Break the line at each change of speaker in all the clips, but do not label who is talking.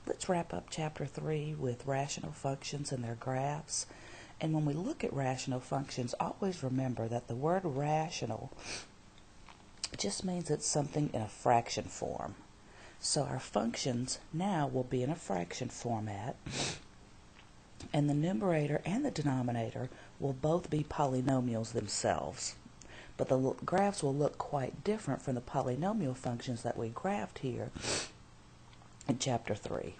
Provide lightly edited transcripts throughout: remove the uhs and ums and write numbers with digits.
Let's wrap up Chapter 3 with rational functions and their graphs. And when we look at rational functions, always remember that the word rational just means it's something in a fraction form. So our functions now will be in a fraction format, and the numerator and the denominator will both be polynomials themselves. But the graphs will look quite different from the polynomial functions that we graphed here in Chapter 3.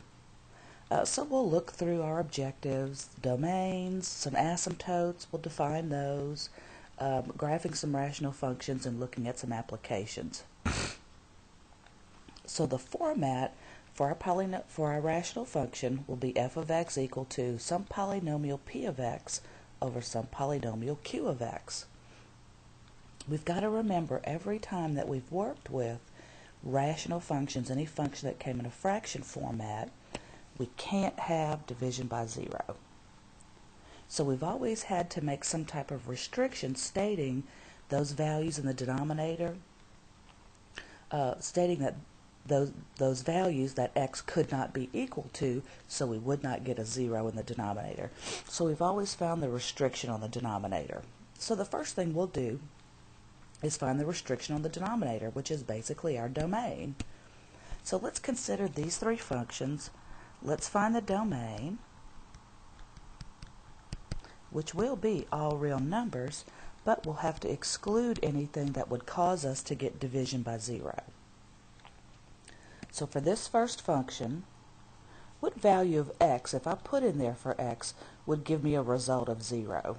So we'll look through our objectives, domains, some asymptotes, we'll define those, graphing some rational functions and looking at some applications. So the format for our rational function will be f of x equal to some polynomial p of x over some polynomial q of x. We've got to remember every time that we've worked with rational functions, any function that came in a fraction format, we can't have division by zero. So we've always had to make some type of restriction stating those values in the denominator, stating that those values that x could not be equal to, so we would not get a zero in the denominator. So we've always found the restriction on the denominator. So the first thing we'll do is find the restriction on the denominator, which is basically our domain. So let's consider these three functions. Let's find the domain, which will be all real numbers, but we'll have to exclude anything that would cause us to get division by zero. So for this first function, what value of x, if I put in there for x, would give me a result of 0?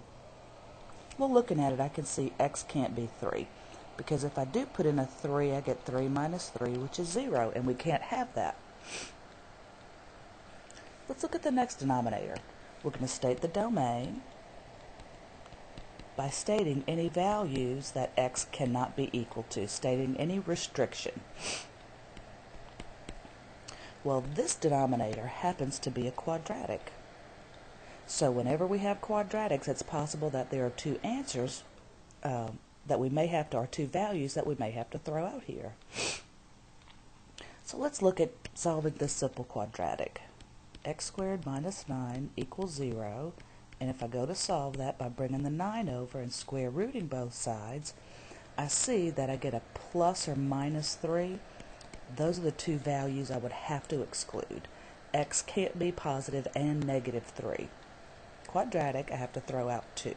Well, looking at it, I can see x can't be 3, because if I do put in a 3, I get 3 minus 3, which is 0, and we can't have that. Let's look at the next denominator. We're going to state the domain by stating any values that x cannot be equal to, stating any restriction. Well, this denominator happens to be a quadratic. So whenever we have quadratics, it's possible that there are two answers that we may have to, or two values that we may have to throw out here. So let's look at solving this simple quadratic. X squared minus 9 equals 0, and if I go to solve that by bringing the 9 over and square rooting both sides, I see that I get a plus or minus 3. Those are the two values I would have to exclude. X can't be positive and negative 3. Quadratic, I have to throw out 2.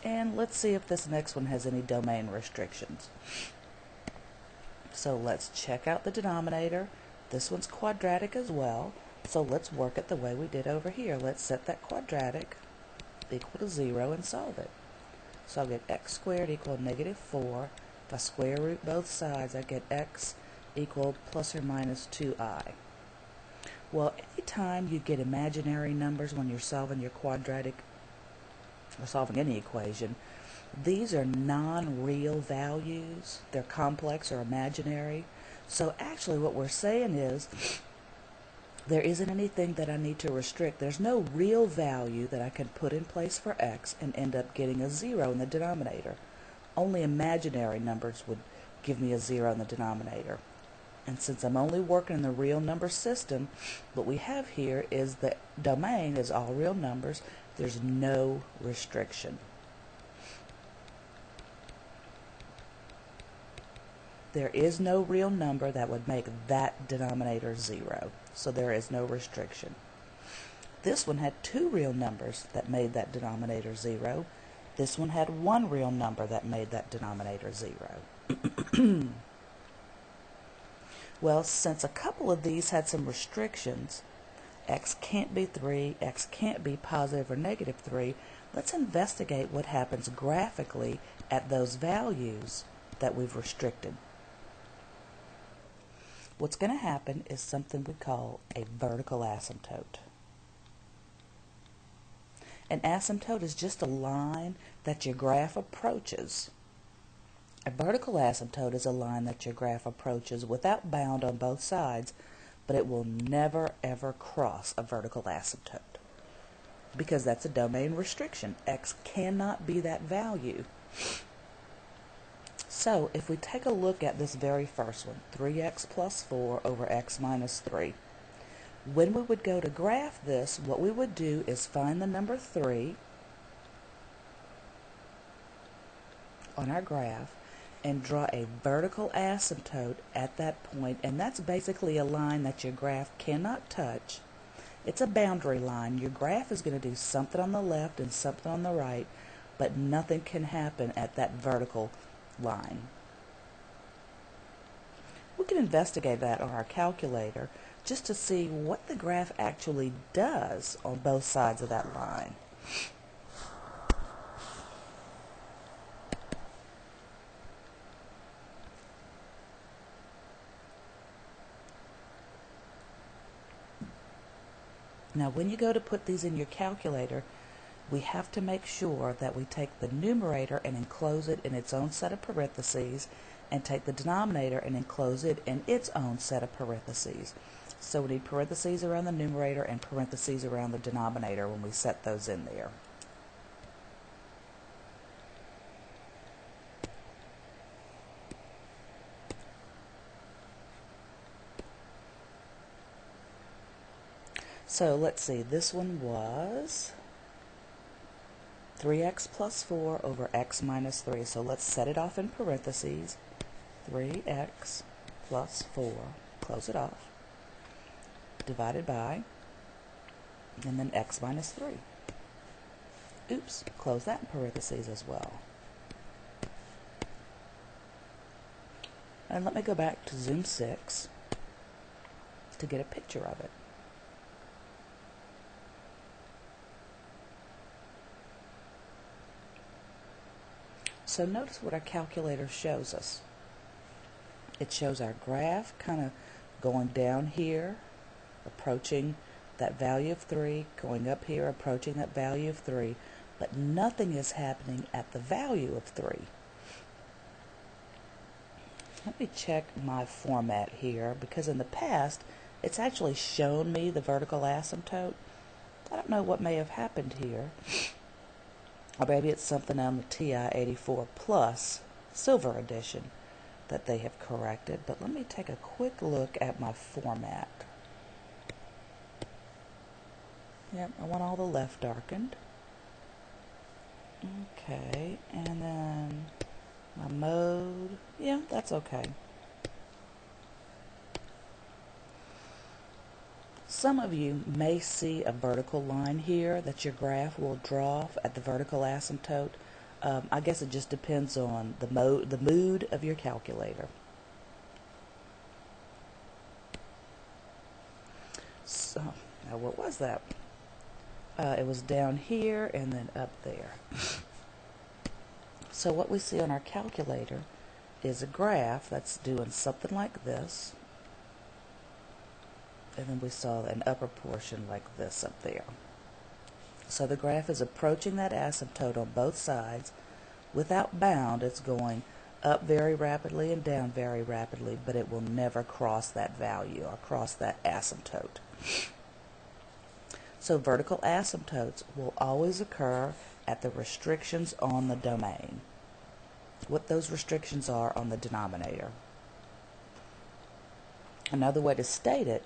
And let's see if this next one has any domain restrictions. So let's check out the denominator. This one's quadratic as well, so let's work it the way we did over here. Let's set that quadratic equal to 0 and solve it. So I'll get x squared equal negative 4. If I square root both sides, I get x equal plus or minus 2i. Well, anytime you get imaginary numbers when you're solving your quadratic or solving any equation, these are non-real values. They're complex or imaginary. So actually what we're saying is there isn't anything that I need to restrict. There's no real value that I can put in place for x and end up getting a 0 in the denominator. Only imaginary numbers would give me a 0 in the denominator. And since I'm only working in the real number system, what we have here is the domain is all real numbers. There's no restriction. There is no real number that would make that denominator 0, so there is no restriction. This one had two real numbers that made that denominator 0. This one had one real number that made that denominator 0. Well, since a couple of these had some restrictions, x can't be 3, x can't be positive or negative 3, let's investigate what happens graphically at those values that we've restricted. What's going to happen is something we call a vertical asymptote. An asymptote is just a line that your graph approaches. A vertical asymptote is a line that your graph approaches without bound on both sides, but it will never ever cross a vertical asymptote because that's a domain restriction. X cannot be that value. So if we take a look at this very first one, 3x plus 4 over x minus 3, when we would go to graph this, what we would do is find the number 3 on our graph and draw a vertical asymptote at that point, and that's basically a line that your graph cannot touch. It's a boundary line. Your graph is going to do something on the left and something on the right, but nothing can happen at that vertical line. We can investigate that on our calculator just to see what the graph actually does on both sides of that line. Now, when you go to put these in your calculator, we have to make sure that we take the numerator and enclose it in its own set of parentheses, and take the denominator and enclose it in its own set of parentheses. So we need parentheses around the numerator and parentheses around the denominator when we set those in there. So let's see, this one was 3x plus 4 over x minus 3. So let's set it off in parentheses. 3x plus 4, close it off, divided by, and then x minus 3. Oops, close that in parentheses as well. And let me go back to Zoom 6 to get a picture of it. So notice what our calculator shows us. It shows our graph kind of going down here, approaching that value of 3, going up here, approaching that value of 3, but nothing is happening at the value of 3. Let me check my format here, because in the past it's actually shown me the vertical asymptote. I don't know what may have happened here. Or maybe it's something on the TI-84 Plus Silver Edition that they have corrected. But let me take a quick look at my format. Yep, I want all the left darkened. Okay, and then my mode. Yeah, that's okay. Some of you may see a vertical line here that your graph will draw at the vertical asymptote. I guess it just depends on the mood of your calculator. So, now what was that? It was down here and then up there. So what we see on our calculator is a graph that's doing something like this. And then we saw an upper portion like this up there. So the graph is approaching that asymptote on both sides. Without bound, it's going up very rapidly and down very rapidly, but it will never cross that value or cross that asymptote. So vertical asymptotes will always occur at the restrictions on the domain. What those restrictions are on the denominator. Another way to state it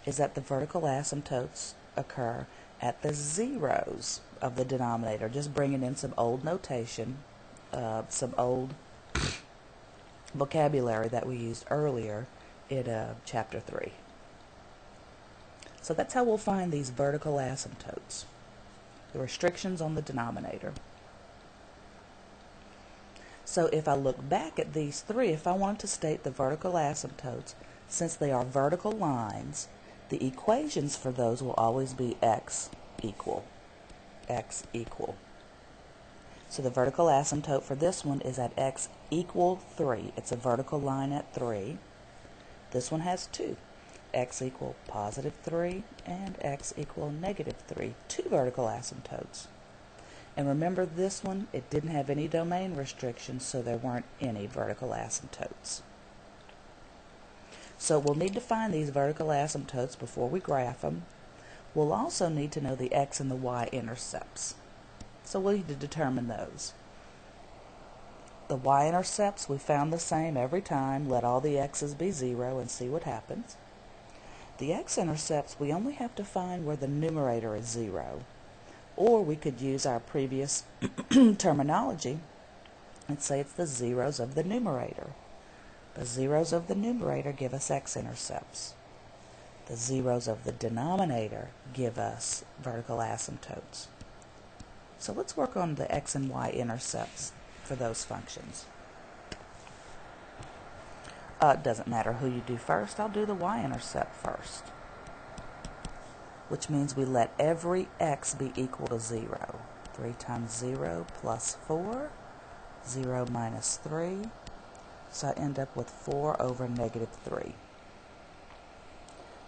is that the vertical asymptotes occur at the zeros of the denominator. Just bringing in some old notation, some old vocabulary that we used earlier in Chapter 3. So that's how we'll find these vertical asymptotes, the restrictions on the denominator. So if I look back at these three, if I wanted to state the vertical asymptotes, since they are vertical lines, the equations for those will always be x equal. So the vertical asymptote for this one is at x equal 3. It's a vertical line at 3. This one has 2. X equal positive 3 and x equal negative 3. 2 vertical asymptotes. And remember this one, it didn't have any domain restrictions, so there weren't any vertical asymptotes. So we'll need to find these vertical asymptotes before we graph them. We'll also need to know the x and the y intercepts. So we'll need to determine those. The y-intercepts we found the same every time. Let all the x's be 0 and see what happens. The x-intercepts we only have to find where the numerator is 0. Or we could use our previous terminology and say it's the zeros of the numerator. The zeros of the numerator give us x-intercepts. The zeros of the denominator give us vertical asymptotes. So let's work on the x and y intercepts for those functions. It doesn't matter who you do first. I'll do the y-intercept first, which means we let every x be equal to 0. 3 times 0 plus 4, 0 minus 3, so I end up with 4 over negative 3.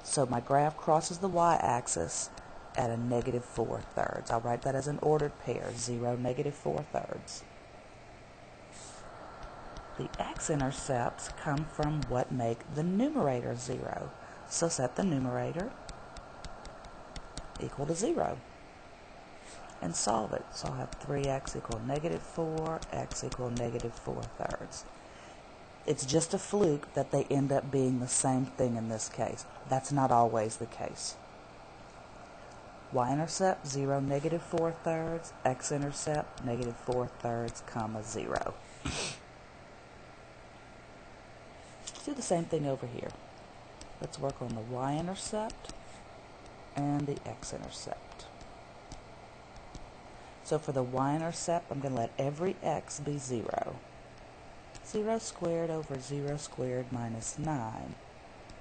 So my graph crosses the y-axis at a negative 4/3. I'll write that as an ordered pair, 0, negative 4/3. The x-intercepts come from what make the numerator 0. So set the numerator equal to 0 and solve it. So I'll have 3x equal negative 4, x equal negative 4/3. It's just a fluke that they end up being the same thing in this case. That's not always the case. Y-intercept 0, negative 4/3, x-intercept negative 4/3, comma 0. Let's do the same thing over here. Let's work on the y-intercept and the x-intercept. So for the y-intercept, I'm going to let every x be 0. 0 squared over 0 squared minus 9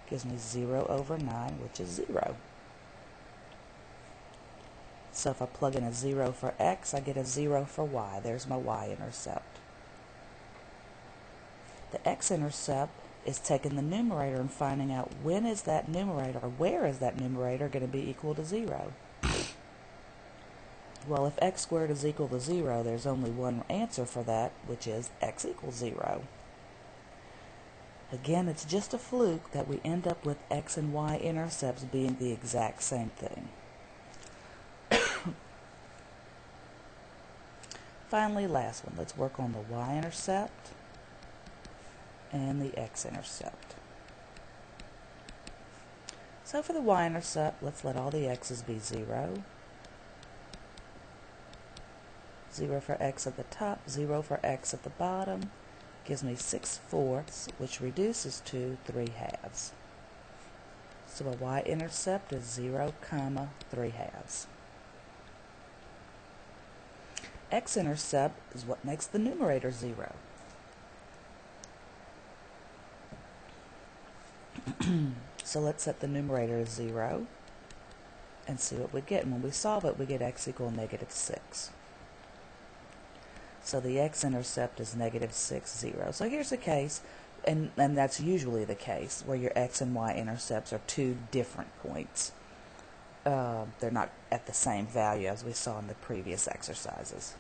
gives me 0 over 9, which is 0. So if I plug in a 0 for x, I get a 0 for y. There's my y-intercept. The x-intercept is taking the numerator and finding out when is that numerator, or where is that numerator going to be equal to 0. Well, if x squared is equal to 0, there's only one answer for that, which is x equals 0. Again, it's just a fluke that we end up with x and y intercepts being the exact same thing. Finally, last one. Let's work on the y-intercept and the x-intercept. So for the y-intercept, let's let all the x's be 0. 0 for x at the top, 0 for x at the bottom, gives me 6/4, which reduces to 3/2. So the y-intercept is 0, 3/2. X-intercept is what makes the numerator 0. So let's set the numerator as 0 and see what we get. And when we solve it, we get x equal negative 6. So the x-intercept is negative 6, 0. So here's a case, and that's usually the case, where your x and y-intercepts are two different points. They're not at the same value as we saw in the previous exercises.